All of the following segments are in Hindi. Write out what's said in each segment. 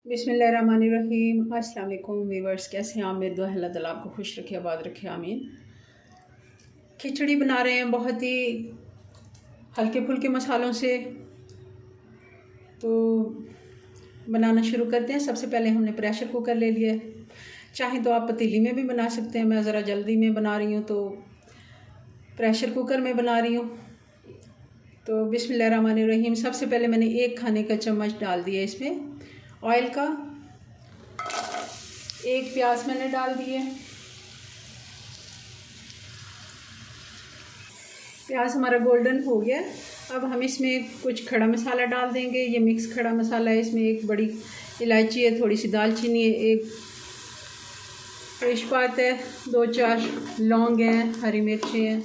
बिस्मिल्लाहिर्रहमानिर्रहीम। अस्सलाम वालेकुम वीवर्स, कैसे हैं आप? मेरी दुआ है अल्लाह ताला आपको खुश रखे, आबाद रखे, आमीन। खिचड़ी बना रहे हैं बहुत ही हल्के फुल्के मसालों से, तो बनाना शुरू करते हैं। सबसे पहले हमने प्रेशर कुकर ले लिया है। चाहें तो आप पतीली में भी बना सकते हैं, मैं ज़रा जल्दी में बना रही हूँ तो प्रेशर कुकर में बना रही हूँ। तो बिस्मिल्लाहिर्रहमानिर्रहीम। सबसे पहले मैंने 1 खाने का चम्मच डाल दिया इसमें ऑयल का। 1 प्याज मैंने डाल दिए। प्याज हमारा गोल्डन हो गया। अब हम इसमें कुछ खड़ा मसाला डाल देंगे। ये मिक्स खड़ा मसाला है। इसमें 1 बड़ी इलायची है, थोड़ी सी दालचीनी है, 1 तेजपात है, 2-4 लौंग हैं, हरी मिर्चें हैं,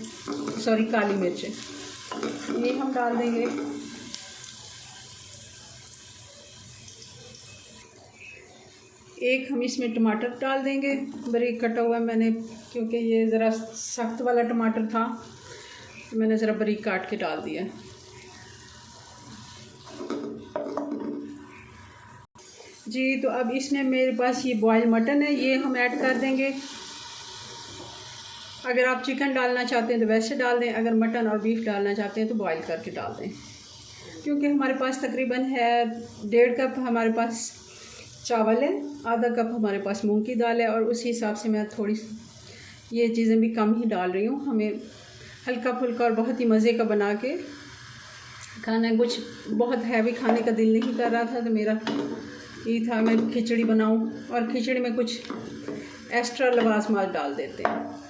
सॉरी काली मिर्चें, ये हम डाल देंगे। एक हम इसमें टमाटर डाल देंगे, बारीक कटा हुआ मैंने, क्योंकि ये ज़रा सख्त वाला टमाटर था तो मैंने ज़रा बारीक काट के डाल दिया। जी, तो अब इसमें मेरे पास ये बॉयल मटन है, ये हम ऐड कर देंगे। अगर आप चिकन डालना चाहते हैं तो वैसे डाल दें, अगर मटन और बीफ डालना चाहते हैं तो बॉयल करके डाल दें। क्योंकि हमारे पास तकरीबन है 1.5 कप हमारे पास चावल है, आधा कप हमारे पास मूंग की दाल है, और उसी हिसाब से मैं थोड़ी ये चीज़ें भी कम ही डाल रही हूँ। हमें हल्का फुल्का और बहुत ही मज़े का बना के खाना है। कुछ बहुत हैवी खाने का दिल नहीं कर रहा था तो मेरा ये था मैं खिचड़ी बनाऊँ, और खिचड़ी में कुछ एक्स्ट्रा लवाज़मात डाल देते हैं।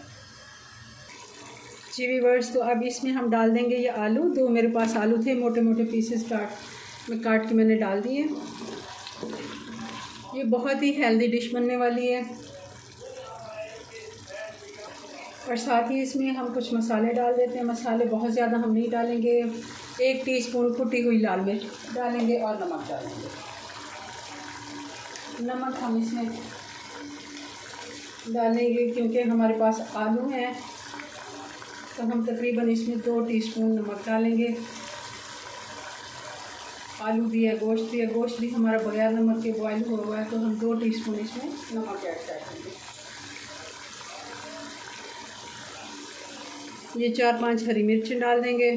जी व्यूअर्स, तो अब इसमें हम डाल देंगे ये आलू। 2 मेरे पास आलू थे, मोटे मोटे पीसेस काट के मैंने डाल दिए। ये बहुत ही हेल्दी डिश बनने वाली है। और साथ ही इसमें हम कुछ मसाले डाल देते हैं। मसाले बहुत ज़्यादा हम नहीं डालेंगे। 1 टीस्पून कुटी हुई लाल मिर्च डालेंगे और नमक डालेंगे। नमक हम इसमें डालेंगे क्योंकि हमारे पास आलू हैं, तो हम तकरीबन इसमें 2 टीस्पून नमक डालेंगे। आलू भी है, गोश्त भी है। गोश्त भी हमारा बगैर नमक के बॉयल हुआ है, तो हम 2 टीस्पून इसमें नमक ऐड कर देंगे। ये 4-5 हरी मिर्चें डाल देंगे।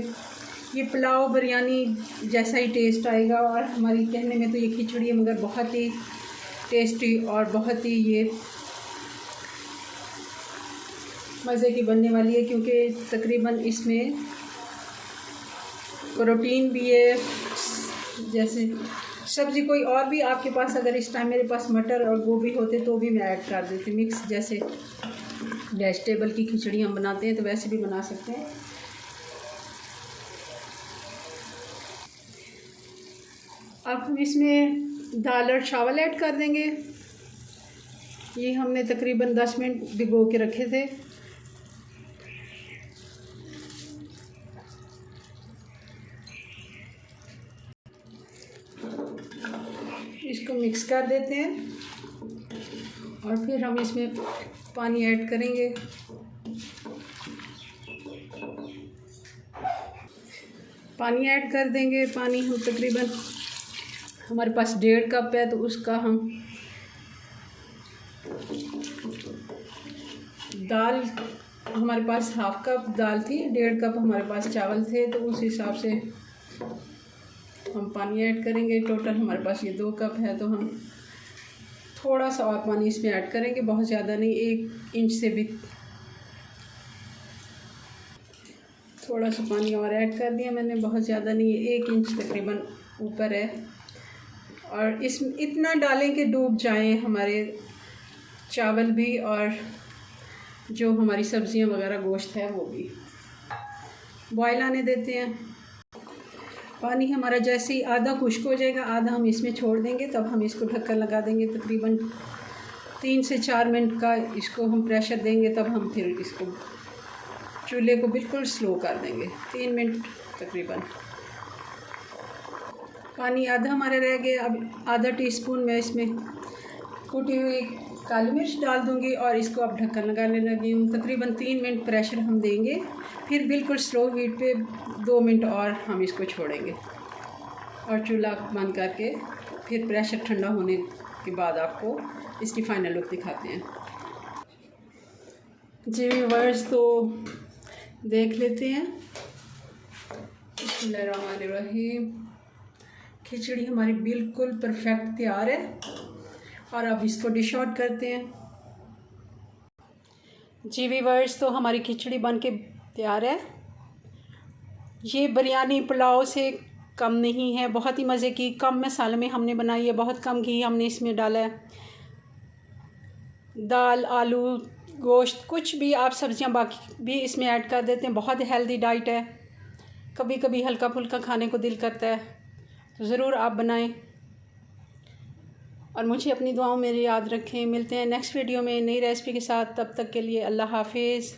ये पुलाव बिरयानी जैसा ही टेस्ट आएगा, और हमारी कहने में तो ये खिचड़ी है मगर बहुत ही टेस्टी और बहुत ही ये मज़े की बनने वाली है, क्योंकि तकरीबन इसमें प्रोटीन भी है। जैसे सब्ज़ी कोई और भी आपके पास, अगर इस टाइम मेरे पास मटर और गोभी होते तो भी मैं ऐड कर देती। मिक्स जैसे वेजिटेबल की खिचड़ी हम बनाते हैं तो वैसे भी बना सकते हैं। अब हम इसमें दाल और चावल ऐड कर देंगे। ये हमने तकरीबन 10 मिनट भिगो के रखे थे। इसको मिक्स कर देते हैं और फिर हम इसमें पानी ऐड करेंगे। पानी ऐड कर देंगे। पानी हम तकरीबन हमारे पास 1.5 कप है, तो उसका हम दाल हमारे पास 1/2 कप दाल थी, 1.5 कप हमारे पास चावल थे, तो उस हिसाब से हम पानी ऐड करेंगे। टोटल हमारे पास ये 2 कप है, तो हम थोड़ा सा और पानी इसमें ऐड करेंगे, बहुत ज़्यादा नहीं, 1 इंच से भी थोड़ा सा पानी और ऐड कर दिया मैंने, बहुत ज़्यादा नहीं, 1 इंच तकरीबन ऊपर है। और इस इतना डालें कि डूब जाएं हमारे चावल भी और जो हमारी सब्जियां वगैरह गोश्त है वो भी। बॉयल आने देते हैं। पानी हमारा जैसे ही आधा खुश्क हो जाएगा, आधा हम इसमें छोड़ देंगे, तब हम इसको ढक्कन लगा देंगे। तकरीबन 3 से 4 मिनट का इसको हम प्रेशर देंगे, तब हम फिर इसको चूल्हे को बिल्कुल स्लो कर देंगे। 3 मिनट तकरीबन। पानी आधा हमारे रह गया। अब आधा टीस्पून मैं इसमें कुटी हुई काली मिर्च डाल दूंगी और इसको अब ढक्कन लगाने लगी हूँ। तकरीबन 3 मिनट प्रेशर हम देंगे, फिर बिल्कुल स्लो हीट पे 2 मिनट और हम इसको छोड़ेंगे और चूल्हा बंद करके फिर प्रेशर ठंडा होने के बाद आपको इसकी फ़ाइनल लुक दिखाते हैं। जी व्यूअर्स, तो देख लेते हैं। बिस्मिल्लाहिर्रहमानिर्रहीम। खिचड़ी हमारी बिल्कुल परफेक्ट तैयार है और अब इसको डिश आउट करते हैं। जी व्यूअर्स, तो हमारी खिचड़ी बन के तैयार है। ये बिरयानी पुलाव से कम नहीं है, बहुत ही मज़े की, कम मसाले में हमने बनाई है, बहुत कम घी हमने इसमें डाला है। दाल, आलू, गोश्त, कुछ भी आप सब्ज़ियां बाकी भी इसमें ऐड कर देते हैं। बहुत हेल्दी डाइट है। कभी कभी हल्का फुल्का खाने को दिल करता है तो ज़रूर आप बनाएं और मुझे अपनी दुआओं में याद रखें। मिलते हैं नेक्स्ट वीडियो में नई रेसिपी के साथ। तब तक के लिए अल्लाह हाफिज़।